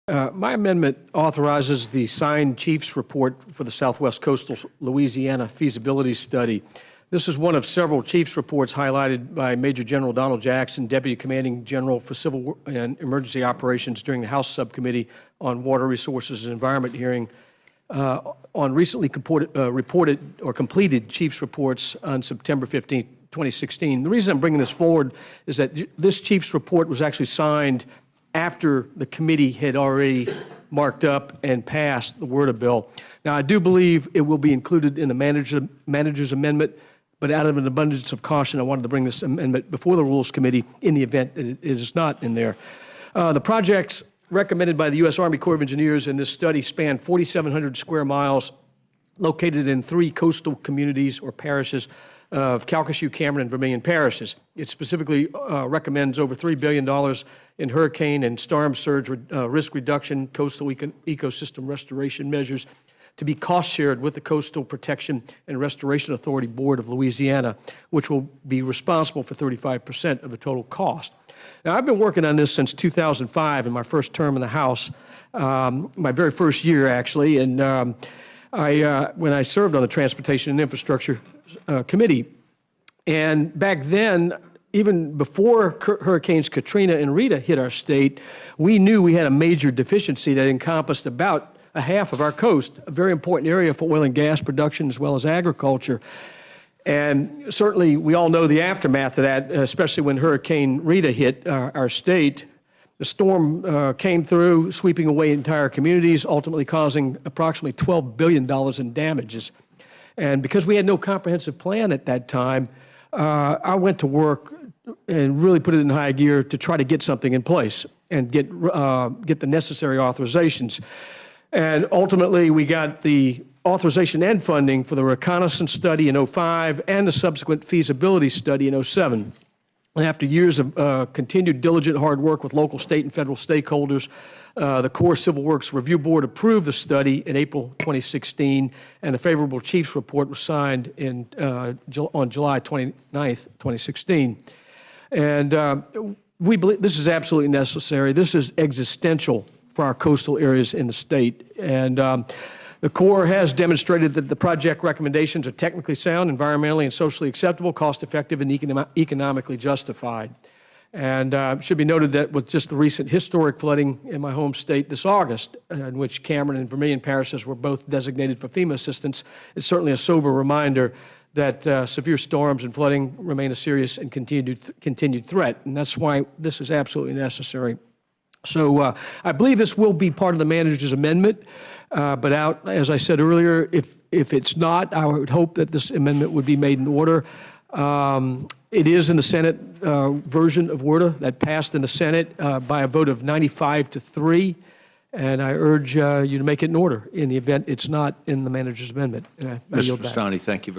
My amendment authorizes the signed chief's report for the Southwest Coastal Louisiana feasibility study. This is one of several chief's reports highlighted by Major General Donald Jackson, Deputy Commanding General for Civil and Emergency Operations during the House Subcommittee on Water Resources and Environment hearing on recently reported or completed chief's reports on September 15, 2016. The reason I'm bringing this forward is that this chief's report was actually signed after the committee had already marked up and passed the WRDA bill. Now, I do believe it will be included in the manager's amendment, but out of an abundance of caution, I wanted to bring this amendment before the Rules Committee in the event that it is not in there. The projects recommended by the U.S. Army Corps of Engineers in this study span 4,700 square miles located in 3 coastal communities or parishes of Calcasieu, Cameron, and Vermilion parishes. It specifically recommends over $3 billion in hurricane and storm surge risk reduction, coastal ecosystem restoration measures to be cost-shared with the Coastal Protection and Restoration Authority Board of Louisiana, which will be responsible for 35% of the total cost. Now, I've been working on this since 2005 in my first term in the House, my very first year, actually, and when I served on the Transportation and Infrastructure Committee. And back then, even before Hurricanes Katrina and Rita hit our state, we knew we had a major deficiency that encompassed about a half of our coast, a very important area for oil and gas production as well as agriculture. And certainly we all know the aftermath of that, especially when Hurricane Rita hit our state. The storm came through, sweeping away entire communities, ultimately causing approximately $12 billion in damages. And because we had no comprehensive plan at that time, I went to work and really put it in high gear to try to get something in place and get the necessary authorizations. And ultimately, we got the authorization and funding for the reconnaissance study in 2005 and the subsequent feasibility study in 2007. And after years of continued diligent hard work with local, state, and federal stakeholders, the Corps Civil Works Review Board approved the study in April 2016, and a favorable chief's report was signed on July 29th, 2016. And we believe this is absolutely necessary. This is existential for our coastal areas in the state. And the Corps has demonstrated that the project recommendations are technically sound, environmentally and socially acceptable, cost-effective, and economically justified. And it should be noted that with just the recent historic flooding in my home state this August, in which Cameron and Vermilion parishes were both designated for FEMA assistance, it's certainly a sober reminder that severe storms and flooding remain a serious and continued threat. And that's why this is absolutely necessary. So I believe this will be part of the manager's amendment, but as I said earlier, if it's not, I would hope that this amendment would be made in order. It is in the Senate version of WRDA that passed in the Senate by a vote of 95-3, and I urge you to make it in order in the event it's not in the manager's amendment. Mr. Boustany, thank you very much.